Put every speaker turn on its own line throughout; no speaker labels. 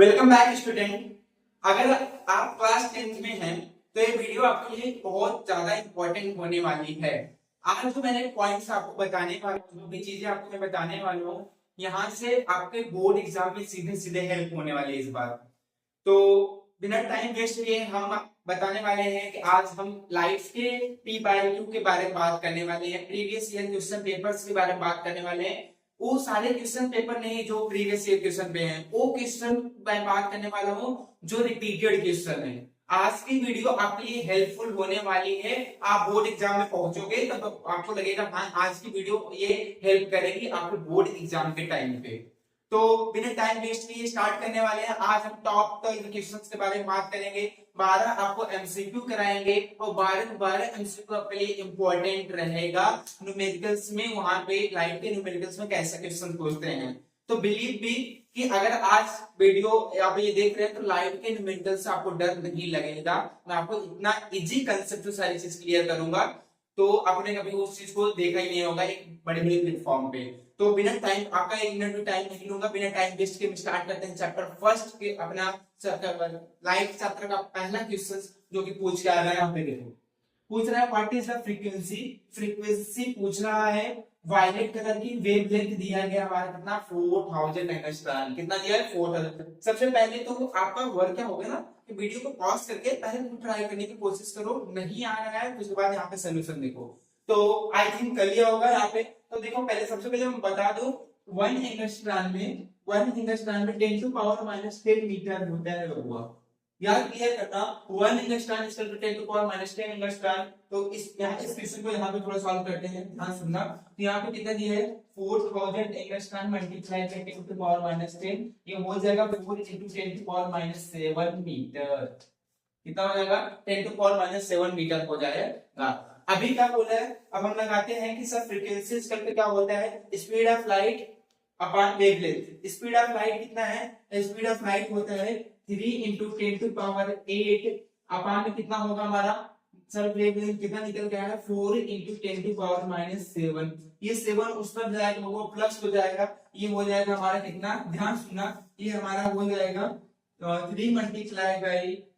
Welcome back student. अगर आप class 10th में हैं तो ये वीडियो आपके लिए बहुत ज्यादा इंपॉर्टेंट होने वाली है। आज जो मैंने पॉइंट्स आपको बताने वाला हूँ, जो भी चीजें आपको मैं बताने वाला हूँ, यहाँ से आपके बोर्ड एग्जाम में सीधे सीधे हेल्प होने वाली है इस बार। तो बिना टाइम वेस्ट किए हम बताने वाले हैं कि आज हम लाइफ के P/Q के बारे में बात करने वाले हैं, प्रीवियस ईयर क्वेश्चन पेपर्स के बारे में बात करने वाले हैं। वो सारे क्वेश्चन पेपर नहीं जो प्रीवियस ईयर क्वेश्चन पे हैं, वो क्वेश्चन मैं बात करने वाला हूँ जो रिपीटेड क्वेश्चन है। आज की वीडियो आपके लिए हेल्पफुल होने वाली है। आप बोर्ड एग्जाम में पहुंचोगे तो आपको लगेगा हाँ आज की वीडियो ये हेल्प करेगी आपके बोर्ड एग्जाम के टाइम पे। तो बिना टाइम वेस्ट किए स्टार्ट करने वाले हैं। आज हम टॉप 12 क्वेश्चंस के बारे में बात करेंगे। 12 आपको एमसीक्यू कराएंगे और 12 एमसीक्यू आपके लिए इंपॉर्टेंट रहेगा न्यूमेरिकल्स में। वहां पे लाइफ के न्यूमेरिकल्स में कैसे क्वेश्चन पूछते हैं। तो बिलीव भी कि अगर आज वीडियो आप ये देख रहे हैं तो लाइफ के न्यूमेरिकल्स से आपको डर नहीं लगेगा। मैं आपको इतना इजी कंसेप्ट सारी चीज क्लियर करूंगा तो आपने कभी उस चीज को देखा ही नहीं होगा एक बड़े बड़े प्लेटफॉर्म पे। तो बिना टाइम आपका 1 मिनट भी टाइम नहीं लूंगा, बिना टाइम वेस्ट के स्टार्ट करते हैं चैप्टर फर्स्ट के अपना लाइफ चैप्टर का पहला क्वेश्चन जो कि पूछ के आ रहा है। यहाँ पे देखो पूछ रहा है what is the frequency. Frequency पूछ रहा है। वायलेट कलर की वेवलेंथ दिया गया हमारा कितना 4000 एंगस्ट्रॉम। कितना दिया है 4000। सबसे पहले तो आपका वर्क क्या होगा ना कि वीडियो को पॉज करके पहले तुम ट्राई करने की कोशिश करो, नहीं आ रहा है तो उसके बाद यहाँ पे सोल्यूशन देखो। तो आई थिंक कर लिया होगा यहाँ पे। तो देखो पहले सबसे पहले मैं बता दूं 1 एंगस्ट्रॉम में 10⁻⁻10 मीटर होता है हुआ। याद क्लियर करना 1 angstrom is equal to 10⁻10 angstrom. तो इस क्वेश्चन को यहाँ पे थोड़ा सॉल्व करते हैं, ध्यान सुनना। तो यहाँ पे कितना दिया है 4000 एंगस्ट्रॉम मल्टीप्लाई बाय 10⁻10। ये हो जाएगा 4 × 10⁻7 मीटर। कितना हो जाएगा 10⁻7 मीटर हो जाएगा। अभी क्या बोला है, अब हम लगाते हैं कि सर फ्रीक्वेंसी इक्वल टू क्या होता है speed of light upon wavelength. Speed of light कितना है, स्पीड ऑफ लाइट होता है 3 × 10⁸ अपॉन में कितना होगा हमारा सर वेवलेंथ कितना निकल गया है 4 × 10⁻7। ये 7 उस पर जाएगा वो प्लस हो जाएगा, ये हो जाएगा हमारा कितना, ध्यान सुनना, ये हमारा हो जाएगा 3 ×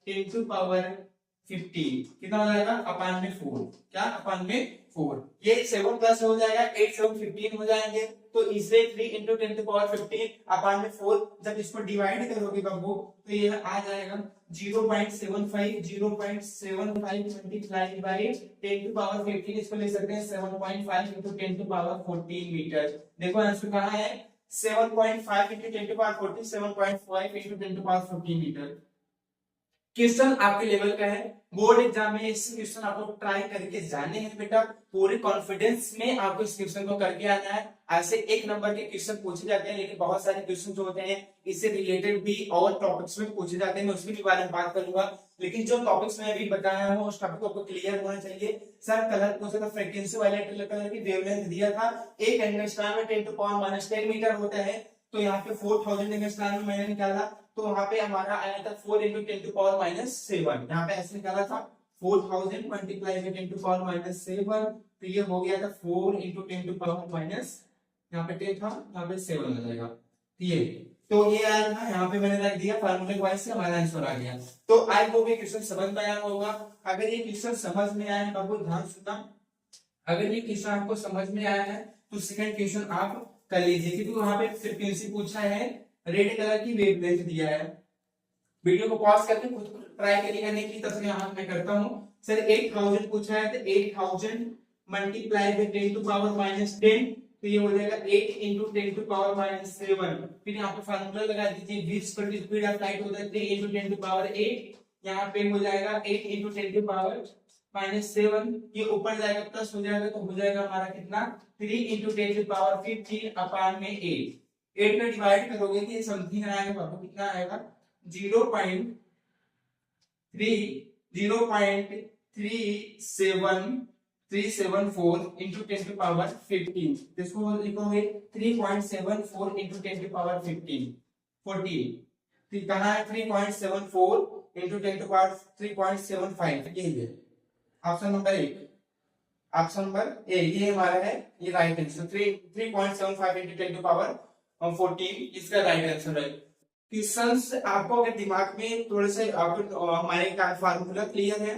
10⁻50 कितना हो जाएगा अपॉन में 4। क्या अपॉन में 4, ये 7 प्लस हो जाएगा 8 7 15 हो जाएंगे। तो इसे 3 × 10⁻15 अपॉन में 4 जब इसको डिवाइड करोगे बाबू तो ये आ जाएगा 0.75 मल्टीप्लाई बाय 10⁻15। इसको ले सकते हैं 7.5 × 10⁻14 मीटर। देखो आंसर कहाँ है 7.5 × 10⁻14 7.5 × 10⁻14 मीटर। क्वेश्चन आपके लेवल का है, बोर्ड एग्जाम में इस क्वेश्चन आपको ट्राई करके जाने हैं बेटा। पूरे कॉन्फिडेंस में आपको इस क्वेश्चन को करके आना है। ऐसे 1 नंबर के क्वेश्चन पूछे जाते हैं लेकिन बहुत सारे क्वेश्चन जो होते हैं इससे रिलेटेड भी और टॉपिक्स में पूछे जाते हैं, मैं उसके भी बारे में बात करूंगा। लेकिन जो टॉपिक्स में अभी बताया हूं उस टॉपिक को आपको क्लियर होना चाहिए। सर कलर पूछा था फ्रीक्वेंसी वायलेट कलर की वेवलेंथ दिया था, एक एंगस्ट्रॉम में 10⁻10 मीटर होता है। तो यहाँ पे 4000 एंगस्ट्रॉम में मैंने निकाला तो वहां पे हमारा आया था 4 × 10⁻7। यहाँ पे ऐसे निकाला था 4000 मल्टीप्लाई बाय 10⁻7। तो ये हो गया था 4 × 10⁻, यहाँ पे 10 था यहाँ पे 7 आ जाएगा। तो ये आया था, यहाँ पे मैंने रख दिया फार्मूले वाइज से हमारा आंसर आ गया। तो आई होप ये क्वेश्चन समझ में आया होगा। अगर ये क्वेश्चन समझ में आया है बाबू ध्यान सुनना, अगर ये क्वेश्चन आपको समझ में आया है तो सेकंड क्वेश्चन आप कर लीजिए, क्योंकि वहां पे फ्रीक्वेंसी पूछा है, रेड कलर की वेवलेंथ दिया है। वीडियो को पॉज करके खुद ट्राई करने की तब से यहाँ मैं करता हूँ। सर 8000 पूछा है तो 8000 मल्टीप्लाई बाय 10⁻10। तो ये हो जाएगा 8 × 10⁻7। फिर यहाँ पे फार्मूला लगा दीजिए v स्पीड ऑफ लाइट होता है 3 × 10⁸। यहाँ पे हो जाएगा 8 × 10⁻7। ये ऊपर जाएगा प्लस हो जाएगा तो हो जाएगा हमारा कितना 3 × 10⁻15 अपॉन में 8 में डिवाइड करोगे तो ये समथिंग आएगा बाबू कितना आएगा 0.374 × 10⁻15। इसको लिखोगे 3.74 × 10⁻15 14। तो कहाँ है 3.74 × 10⁻3.75 ये option number 1। Option number A ये हमारा है, ये राइट आंसर 3.75 × 10⁻14 इसका राइट आंसर है। क्वेश्चंस आपको अगर दिमाग में थोड़े से आपको हमारे का फार्मूला क्लियर है,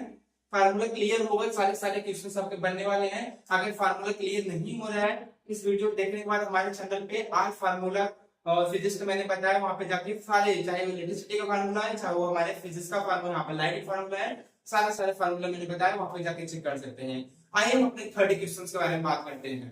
फार्मूला क्लियर होगा सारे सारे क्वेश्चंस आपके बनने वाले हैं। अगर फार्मूला क्लियर नहीं हो रहा है इस वीडियो को देखने के बाद हमारे चैनल पे आज फार्मूला फिजिक्स का मैंने बताया, वहां पे जाके सारे, चाहे वो इलेक्ट्रिसिटी का फार्मूला है, चाहे वो हमारे फिजिक्स का फार्मूला, यहाँ पे लाइट फार्मूला है, सारे सारे फार्मूला मैंने बताया, वहां पे जाके चेक कर सकते हैं। आइए हम अपने 30 क्वेश्चंस के बारे में बात करते हैं।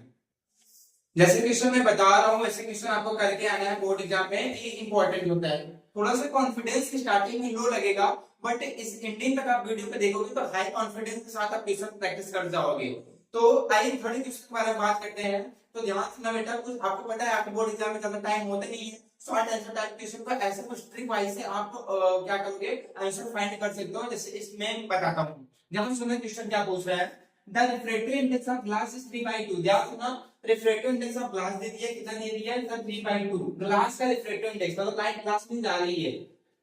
जैसे क्वेश्चन मैं बता रहा हूँ वैसे क्वेश्चन आपको करके आना है बोर्ड एग्जाम में, ये इंपॉर्टेंट होता है। थोड़ा सा कॉन्फिडेंस की स्टार्टिंग में लो लगेगा, बट इस एंडिंग तक आप वीडियो को देखोगे तो हाई कॉन्फिडेंस के साथ आप क्वेश्चन प्रैक्टिस कर जाओगे। तो आइए 30 क्वेश्चन के बारे में बात करते हैं। तो ध्यान से ना बेटा, कुछ आपको पता है आपके बोर्ड एग्जाम में ज्यादा टाइम होता नहीं है, शॉर्ट आंसर टाइप क्वेश्चन का ऐसे कुछ ट्रिक वाइज से आप क्या करोगे, आंसर फाइंड कर सकते हो। जैसे इसमें बताता हूँ, ध्यान सुनो क्वेश्चन क्या पूछ रहा है। The refractive index of glass is 3/2। ध्यान सुना, रिफ्रैक्टिव इंडेक्स ऑफ ग्लास दे दिया, कितना दे दिया है, 3/2। ग्लास का रिफ्रैक्टिव इंडेक्स मतलब लाइट ग्लास में जा रही है।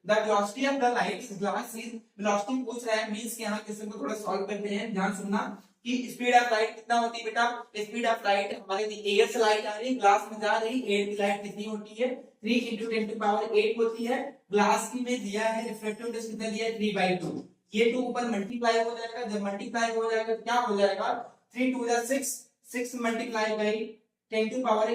The velocity of the light is glass is, velocity पूछ रहा है, मींस कि यहां क्वेश्चन को थोड़ा सॉल्व करते हैं। ध्यान सुनना कि स्पीड ऑफ लाइट कितना होती है बेटा, स्पीड ऑफ लाइट हमारे एयर से लाइट आ रही है, ग्लास में जा रही, एयर की लाइट कितनी होती है, 3 × 10⁸ होती है। ग्लास की में दिया है रिफ्रैक्टिव इंडेक्स कितना दिया है, 3/2। ये 2 ऊपर मल्टीप्लाई हो जाएगा, जब मल्टीप्लाई हो जाएगा तो क्या हो जाएगा, 3 2 6, 6 मल्टीप्लाई बाई 10⁸ पावर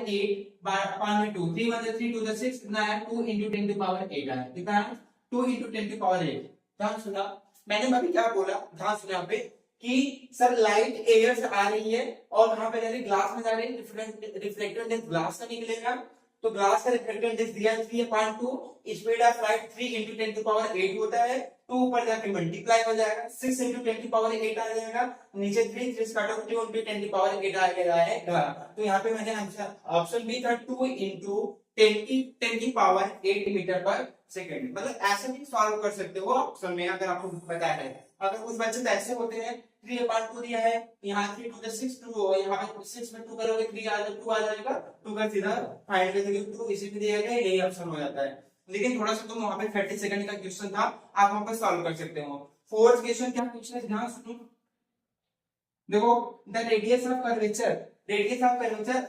2, 3 1 3 2 6, कितना है, 2 × 10⁸ है, कितना है, 2 × 10⁸। ध्यान सुना मैंने अभी क्या बोला, ध्यान सुना यहाँ पे कि सर लाइट एयर से आ रही है और वहां पे ग्लास में जा रही है, रिफ्लेक्टिव इंडेक्स ग्लास का निकलेगा। तो ग्लास का रिफ्लेक्टिव इंडेक्स दिया है 3/2, स्पीड ऑफ लाइट 3 × 10⁸ होता है, 2 ऊपर जाके मल्टीप्लाई हो जाएगा, 6 × 10⁸ आ जाएगा, नीचे 3 3 काटो, 2 × 10⁸ आ जाएगा। तो यहाँ पे मैंने आंसर ऑप्शन बी था 2 × 10⁸ मीटर पर सेकंड। मतलब ऐसे भी सॉल्व कर सकते हो ऑप्शन में अगर आपको पता है। अगर कुछ बच्चे तो ऐसे होते हैं, 3/2 दिया है, यहाँ 3 2 6 2, यहाँ पे 6 में 2 करोगे 3 आ जाएगा, 2 आ जाएगा, 2 का सीधा फाइंड कर दोगे, 2 इसी में दिया गया, यही ऑप्शन हो जाता है। लेकिन थोड़ा सा तुम वहां पे 30 सेकंड का क्वेश्चन था, आप वहां पे सॉल्व कर सकते हो। फोर्थ क्वेश्चन क्या पूछा है, ध्यान सुनो, देखो, the radius of curvature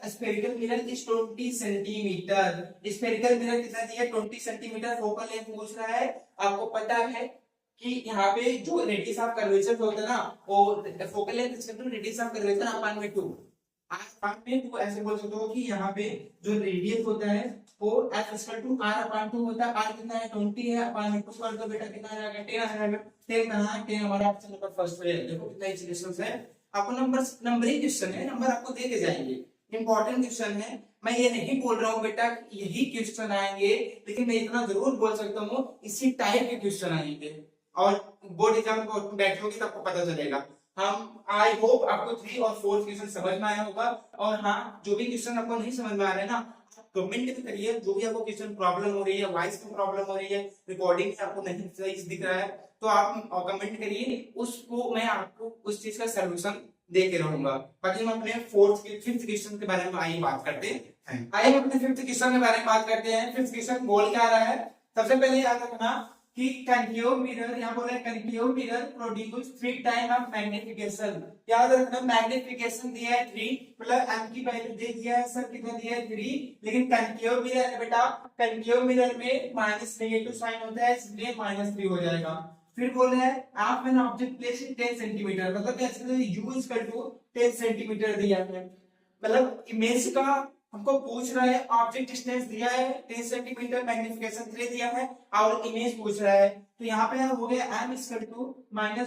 spherical mirror is 20 centimetre. Spherical mirror कितना दिया, 20 सेंटीमीटर। फोकल लेंथ पूछ रहा है, आपको पता है कि यहाँ पे जो रेडियस ऑफ कर्वेचर होता है ना, वो focal length is radius of curvature upon में 2। आप में ऐसे बोल सकते हो कि यहाँ पे जो रेडियस होता है वो f = r/2 होता है। r कितना है, 20 है, अपॉन में 2 कर दो बेटा, कितना आ जाएगा, 10 आ जाएगा। 10 कहां है, 10 हमारा ऑप्शन नंबर फर्स्ट पे है। देखो कितना इजी क्वेश्चन है, आपको नंबरिंग क्वेश्चन है, नंबर आपको दे के जाएंगे, इंपॉर्टेंट क्वेश्चन है। मैं ये नहीं बोल रहा हूँ बेटा यही क्वेश्चन आएंगे, लेकिन मैं इतना जरूर बोल सकता हूँ इसी टाइप के क्वेश्चन आएंगे, और बोर्ड एग्जाम को बैठोगे तो आपको पता चलेगा। हम आई होप आपको 3 और 4 क्वेश्चन समझ में आया होगा। और हाँ, जो भी क्वेश्चन आपको नहीं समझ में आ रहे हैं ना, कमेंट भी करिए, जो भी आपको क्वेश्चन प्रॉब्लम हो रही है, वॉइस की प्रॉब्लम हो रही है, रिकॉर्डिंग में आपको नहीं सही दिख रहा है, तो आप कमेंट करिए, उसको मैं आपको उस चीज का सलूशन दे के रहूंगा। बाकी हम अपने 5th क्वेश्चन के बारे में आइए बात करते हैं। आइए अपने 5th क्वेश्चन के बारे में बात करते हैं। 5th क्वेश्चन बोल क्या रहा है, सबसे पहले याद रखना कि कनकेव मिरर, यहाँ बोल रहे हैं concave mirror produce 3 time of magnification. याद रखना मैग्निफिकेशन दिया है 3, मतलब m की वैल्यू दे दिया है सर, कितना दिया है 3, लेकिन कनकेव मिरर है बेटा, कनकेव मिरर में माइनस नेगेटिव साइन होता है, इसलिए -3 हो जाएगा। फिर बोल रहे हैं आप an object place in 10 centimetre, मतलब कैसे, u = 10 सेंटीमीटर दिया है, मतलब इमेज का हमको पूछ रहा है, ऑब्जेक्ट डिस्टेंस दिया है 10 सेंटीमीटर, मैग्निफिकेशन 3 दिया है और इमेज पूछ रहा है। तो यहाँ पे हो गया m =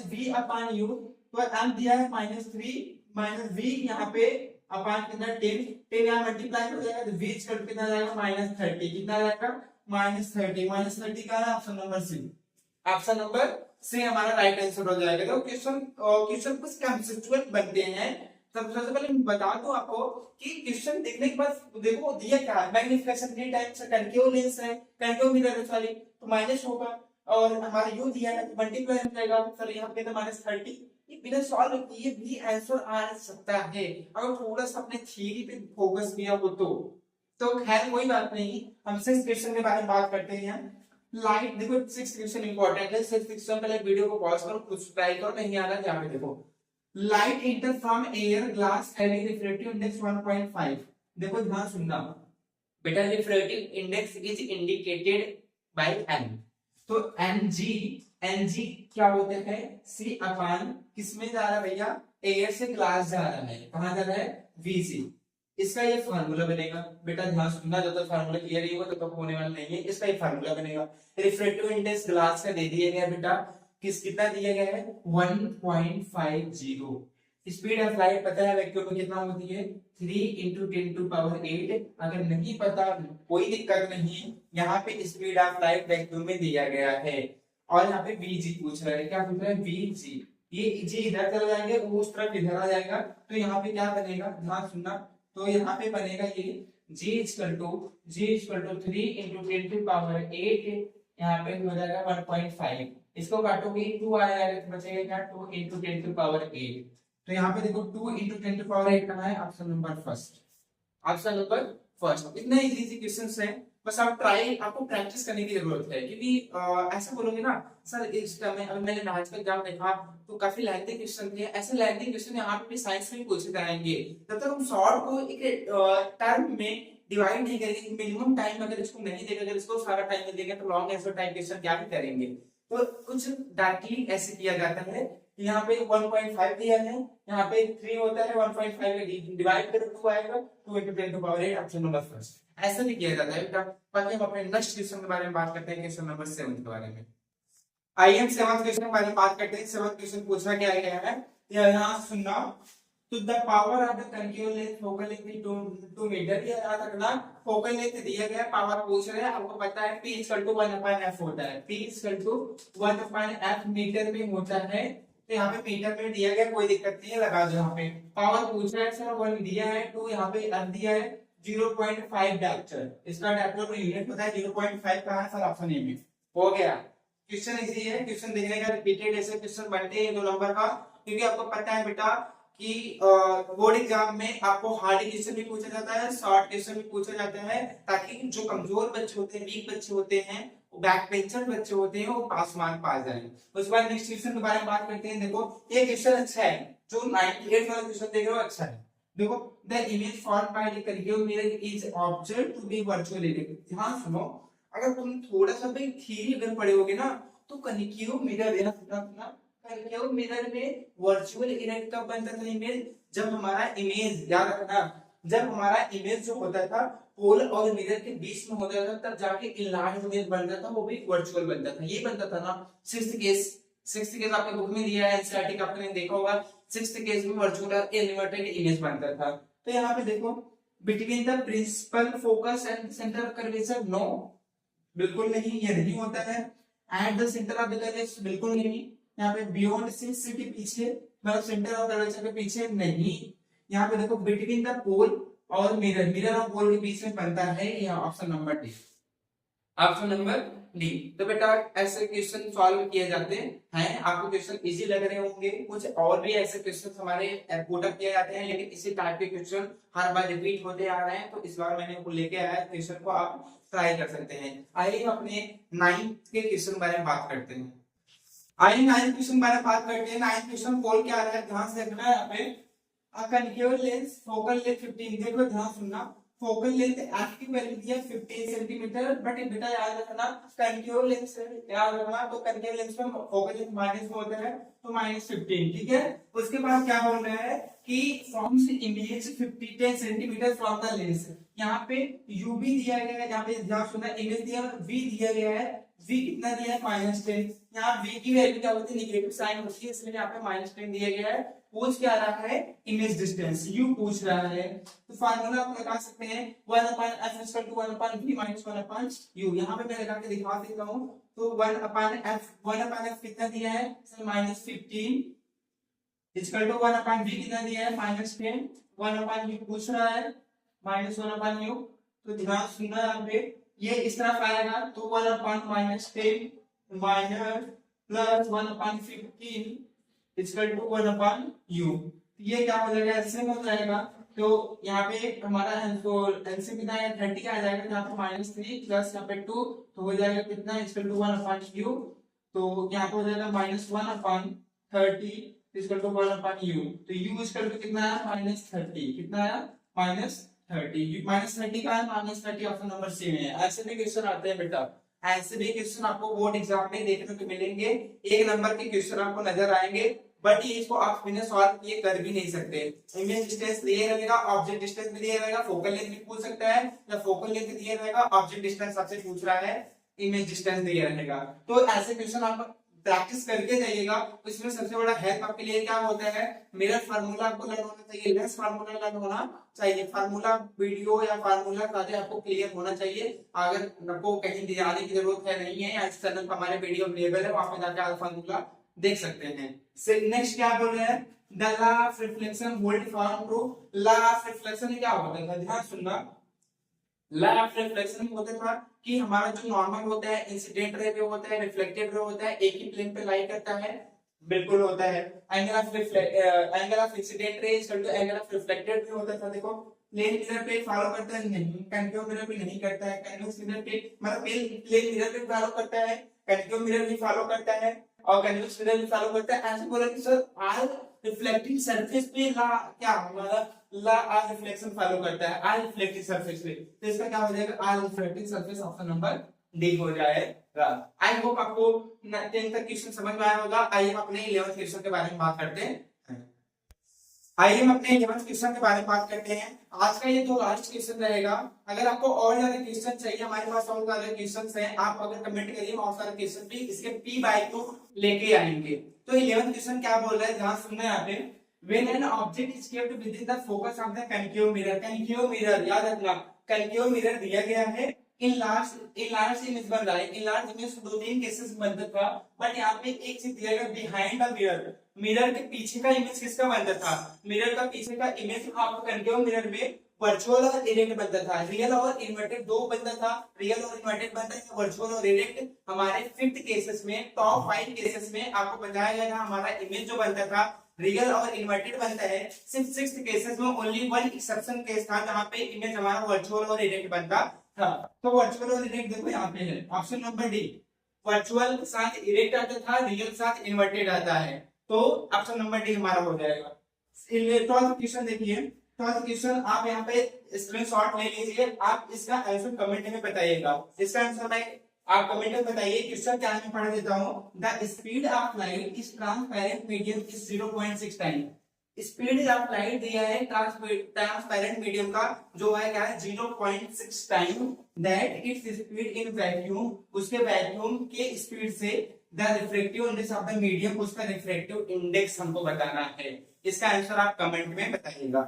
-v/u, तो m दिया है -3 -v, यहाँ पे अपॉन कितना 10 यहाँ मल्टीप्लाई हो जाएगा, तो v = कितना जाएगा, -30, कितना जाएगा, -30 का है option number C. Option number C हमारा राइट आंसर हो जाएगा। तो क्वेश्चन कुछ कंसेप्चुअल बनते हैं। सबसे पहले मैं बता दूं आपको कि क्वेश्चन देखने के बाद देखो दिया क्या है, मैग्निफिकेशन 3 टाइम्स कनकेव लेंस है, कनकेव मिरर सॉरी, तो माइनस होगा, और हमारा u दिया है तो मल्टीप्लाई हो जाएगा, सर यहाँ पे तो -30। ये बिना सॉल्व किए भी आंसर आ सकता है अगर थोड़ा सा अपने थ्योरी पे फोकस किया हो तो खैर कोई बात नहीं। हम 6th क्वेश्चन के बारे में बात करते हैं। लाइट, देखो 6th क्वेश्चन इंपॉर्टेंट है। 6th क्वेश्चन पहले वीडियो को पॉज करो, कुछ ट्राई करो, नहीं आ रहा यहाँ पे देखो, light enter from air glass having refractive index 1.5। देखो ध्यान सुनना बेटा, refractive index is indicated by n. तो एन जी क्या होते हैं, सी अपान किसमें जा रहा है भैया, एयर से ग्लास जा रहा है, कहां जा रहा है, वीसी। इसका ये फार्मूला बनेगा, बेटा ध्यान सुनना, जब तक फार्मूला क्लियर नहीं होगा तब तक होने वाला नहीं है। इसका ये फार्मूला बनेगा, रिफ्रैक्टिव इंडेक्स ग्लास का दे दिया गया बेटा, कितना दिया गया है, 1.50। स्पीड ऑफ लाइट पता है वैक्यूम में कितना होती है, 3 × 10⁸। अगर नहीं पता कोई दिक्कत नहीं, यहाँ पे स्पीड ऑफ लाइट वैक्यूम में दिया गया है और यहाँ पे वीजी पूछ रहा है, क्या पूछ रहा है, वीजी। ये जी इधर चला जाएंगे, वो उस तरफ इधर आ जाएगा, तो यहाँ पे क्या बनेगा, ध्यान सुनना, तो यहाँ पे बनेगा ये G = 3 × 10⁸, यहाँ पे हो जाएगा 1.5। इसको काटोगे 2 आ जाएगा, तो बचेगा क्या, 2 × 10⁸। तो यहाँ पे देखो 2 × 10⁸ कहाँ है, option number first, option number first. इतने इजी क्वेश्चंस हैं, बस आप ट्राई, आपको प्रैक्टिस करने की जरूरत है, क्योंकि ऐसा बोलोगे ना सर इस टाइम में, अभी मैंने मैथ्स का एग्जाम देखा तो काफी लेंथी क्वेश्चन थे, ऐसे लेंथी क्वेश्चन यहाँ पे भी साइंस में पूछे जाएंगे, तब तक हम शॉर्ट को एक टर्म में डिवाइड नहीं करेंगे, मिनिमम टाइम अगर इसको नहीं देगा, अगर इसको सारा टाइम में देंगे तो लॉन्ग आंसर टाइप क्वेश्चन क्या भी करेंगे। तो कुछ डायरेक्टली ऐसे किया जाता है, यहाँ पे 1.5 दिया है, यहाँ पे 3 होता है, 1.5 डिवाइड करो 2 आएगा, 2 × 10⁸, ऑप्शन नंबर फर्स्ट। ऐसा नहीं किया जाता है बेटा। बाकी हम अपने नेक्स्ट क्वेश्चन के बारे में बात करते हैं, क्वेश्चन नंबर 7 के बारे में। आइए हम 7th क्वेश्चन के बारे में बात करते हैं। 7th क्वेश्चन पूछा क्या गया है, यहाँ सुनना, तो the power of the continuous length focal length 2 metre, ये याद रखना, फोकल लेंथ दिया गया, पावर पूछ रहे हैं, आपको पता है P = 1/f होता है, P = 1/f मीटर में होता है, तो यहाँ पे मीटर में दिया गया, कोई दिक्कत नहीं है, लगा दो। यहाँ पे पावर पूछ रहा है सर, 1 दिया है, 2 यहाँ पे f दिया है, 0.5 डायप्टर, इसका डायप्टर को यूनिट पता है, 0.5 कहां है सर, ऑप्शन ए में। हो गया, क्वेश्चन इजी है, क्वेश्चन देखने का रिपीटेड ऐसे क्वेश्चन बनते हैं 2 नंबर का, क्योंकि आपको पता है बेटा कि बोर्ड एग्जाम में आपको हार्ड क्वेश्चन भी पूछा जाता है, शॉर्ट क्वेश्चन भी पूछा जाता है, ताकि जो कमजोर बच्चे होते हैं, वीक बच्चे होते हैं, बैक बेंचर बच्चे होते हैं, वो पास मार्क पा जाएं। उसके बाद नेक्स्ट क्वेश्चन के बारे में बात करते हैं। देखो ये क्वेश्चन अच्छा है, जो 98 वाला क्वेश्चन देख रहे हो अच्छा है। देखो the image formed by the concave mirror is observed to be virtual erect. ध्यान सुनो, अगर तुम थोड़ा सा भी थ्योरी अगर पढ़े होगे ना, तो कंकेव मिरर देना सुनना, कंकेव मिरर में वर्चुअल इरेक्ट कब बनता था इमेज, जब हमारा इमेज, याद रखना, जब हमारा इमेज जो होता था पोल और मिरर के बीच में होता था, तब जाके इनलार्ज इमेज बनता था, वो भी वर्चुअल बनता था। ये बनता था ना सिक्स्थ केस आपके बुक में दिया है, एनसीईआरटी का आपने देखा होगा, सिक्स्थ केस में वर्चुअल और इनवर्टेड इमेज बनता था। तो यहाँ पे देखो, between the principal focus and centre of curvature, no बिल्कुल नहीं, ये नहीं होता है। At the centre of the curvature, बिल्कुल नहीं। यहाँ पे बियॉन्ड सिक्स के पीछे, मतलब सेंटर ऑफ कर्वेचर के पीछे नहीं। यहाँ पे देखो बिटवीन द पोल और मिरर और पोल के बीच में बनता है, यह option number D, option number D. तो बेटा ऐसे क्वेश्चन सॉल्व किए जाते हैं, आपको क्वेश्चन इजी लग रहे होंगे, कुछ और भी ऐसे क्वेश्चन हमारे पुट अप किए जाते हैं, लेकिन इसी टाइप के क्वेश्चन हर बार रिपीट होते आ रहे हैं, तो इस बार मैंने वो लेके आया क्वेश्चन को, आप ट्राई कर सकते हैं। आइए अपने 9th के क्वेश्चन के बारे में बात करते हैं। आइए 9th क्वेश्चन बारे में बात करते हैं। 9th क्वेश्चन पोल क्या आ रहा है, ध्यान से देखना है। यहाँ पे कंकेव लेंस फोकल लेंथ 15, देखो ध्यान सुनना, फोकल लेंथ f की वैल्यू दी है 15 सेंटीमीटर, बट बेटा याद रखना कंकेव लेंस याद रखना, तो कंकेव लेंस में फोकल लेंथ माइनस में होता है, तो -15, ठीक है। उसके बाद क्या बोल रहा है कि from image 10 centimetre from the lens, यहाँ पे u भी दिया गया है, यहाँ पे ध्यान सुनना, इमेज दिया है, v दिया गया है, v कितना दिया है -10, यहाँ v की वैल्यू क्या होती है, नेगेटिव साइन होती है, इसलिए यहाँ पे -10 दिया गया है। पूछ क्या रहा है, इमेज डिस्टेंस u पूछ रहा है, तो फार्मूला आप लगा सकते हैं 1/f = 1/v - 1/u। यहाँ पे मैं लगा के दिखा देता हूँ, तो 1/f कितना दिया है सर, -15 = 1/v कितना दिया है -10, 1/u पूछ रहा है -1/u। तो ध्यान सुनना, यहाँ पे ये इस तरफ आएगा, तो 1/-10 +1/15 = 1/u। ये क्या हो जाएगा, एलसीएम हो जाएगा, तो यहाँ पे हमारा एलसीएम कितना है 30 आ जाएगा, यहाँ पे -3 प्लस यहाँ पे 2, तो हो जाएगा कितना, = 1/u। तो यहाँ पे हो जाएगा -1/30 = 1/u। तो u = कितना है -30, कितना है -30, -30 का है -30, ऑप्शन नंबर सी में है। ऐसे भी क्वेश्चन आते हैं बेटा, ऐसे भी क्वेश्चन आपको बोर्ड एग्जाम में देखने को मिलेंगे, 1 नंबर के क्वेश्चन आपको नजर आएंगे, बट ये इसको आप बिना सॉल्व किए कर भी नहीं सकते। इमेज डिस्टेंस दिया रहेगा, ऑब्जेक्ट डिस्टेंस भी दिया रहेगा, फोकल लेंथ भी पूछ सकता है, या फोकल लेंथ दिया रहेगा, ऑब्जेक्ट डिस्टेंस आपसे पूछ रहा है, इमेज डिस्टेंस दिया रहेगा। तो ऐसे क्वेश्चन आप प्रैक्टिस करके जाइएगा। इसमें सबसे बड़ा हेल्प आपके लिए क्या होता है, मिरर फार्मूला आपको लर्न होना चाहिए, लेंस फार्मूला लर्न होना चाहिए, फार्मूला वीडियो या फार्मूला सारे आपको क्लियर होना चाहिए। अगर आपको कहीं भी जाने की जरूरत है नहीं है, इस चैनल पर हमारे वीडियो अवेलेबल है, वहां पे जाकर आप फार्मूला देख सकते हैं। नेक्स्ट क्या बोल रहे हैं, the law of reflection hold form true. Law of reflection क्या होता है, ध्यान सुनना। लॉ ऑफ रिफ्लेक्शन होता था कि हमारा जो नॉर्मल होता है, इंसिडेंट रे पे होता है, रिफ्लेक्टेड रे होता है, एक ही प्लेन पे लाई करता है, बिल्कुल होता है। Angle of incident ray equal to angle of reflected ray होता था। देखो प्लेन मिरर पे फॉलो करता है नहीं, कनकेव मिरर पे नहीं करता है, कन्वेक्स मिरर पे मतलब प्लेन मिरर पे फॉलो करता है, कनकेव मिरर भी फॉलो करता है और कन्वेक्स मिरर भी फॉलो करता है। ऐसे बोला कि सर आर रिफ्लेक्टिंग सरफेस पे ला क्या हमारा ला आर रिफ्लेक्शन फॉलो करता है, आर रिफ्लेक्टिंग सरफेस पे, तो इसका क्या हो जाएगा, are reflecting surface, option number D हो जाएगा। आई होप आपको 10 तक क्वेश्चन समझ में आया होगा। आइए हम अपने 11th क्वेश्चन के बारे में बात करते हैं। आइए हम अपने 11th क्वेश्चन के बारे में बात करते हैं। आज का ये तो लास्ट क्वेश्चन रहेगा। अगर आपको और ज्यादा क्वेश्चन चाहिए, हमारे पास और ज्यादा क्वेश्चंस हैं, आप अगर कमेंट करिए, और सारे क्वेश्चन भी इसके p/2 लेके आएंगे। तो 11th क्वेश्चन क्या बोल रहा है, ध्यान सुनना यहाँ पे। When an object is kept within the focus of the concave mirror, concave mirror याद रखना, concave mirror दिया गया है, इन लार्ज इमेज बन रहा है, इन लार्ज इमेज 2-3 केसेस बनता था, बट यहाँ पे एक चीज दिया गया, बिहाइंड द मिरर, मिरर के पीछे का इमेज किसका बनता था, मिरर का पीछे का इमेज आपको concave mirror में वर्चुअल और इरेक्ट बनता था, रियल और इन्वर्टेड दो बनता था, रियल और इन्वर्टेड बनता है, वर्चुअल और इरेक्ट। हमारे 5th केसेस में, टॉप 5 केसेस में आपको बताया गया था, हमारा इमेज जो बनता था रियल और इन्वर्टेड बनता है। सिर्फ 6th केसेस में ओनली 1 एक्सेप्शन केस था जहां पे इमेज हमारा वर्चुअल और इरेक्ट बनता था। तो वर्चुअल और इरेक्ट देखो यहाँ पे है, ऑप्शन नंबर डी, वर्चुअल साथ इरेक्ट आता था, रियल साथ इन्वर्टेड आता है, तो ऑप्शन नंबर डी हमारा हो जाएगा। 12th क्वेश्चन देखिए, 12th क्वेश्चन आप यहाँ पे स्क्रीनशॉट ले लीजिए, आप इसका आंसर कमेंट में बताइएगा। इसका आंसर मैं आप कमेंट में बताइए। क्वेश्चन क्या है मैं पढ़ देता हूँ। The speed of light is transparent medium is 0.6 time. Speed of light दिया है ट्रांसपेरेंट मीडियम का, जो है क्या है 0.6 time, that its speed in vacuum, उसके वैक्यूम के स्पीड से the refractive index of the medium, उसका रिफ्रैक्टिव इंडेक्स हमको बताना है। इसका आंसर आप कमेंट में बताइएगा।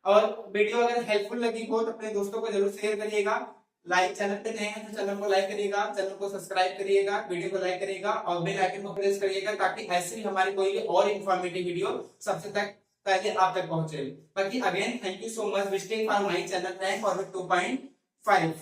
और वीडियो अगर हेल्पफुल लगी हो तो अपने दोस्तों को जरूर शेयर करिएगा। लाइक, चैनल पे नए हैं तो चैनल को लाइक करिएगा, चैनल को सब्सक्राइब करिएगा, वीडियो को लाइक करिएगा और बेल आइकन को प्रेस करिएगा, ताकि ऐसे ही हमारी कोई और इन्फॉर्मेटिव वीडियो सबसे तक पहले आप तक पहुंचे। बाकी again thank you so much visiting for my channel rank forward 2.5।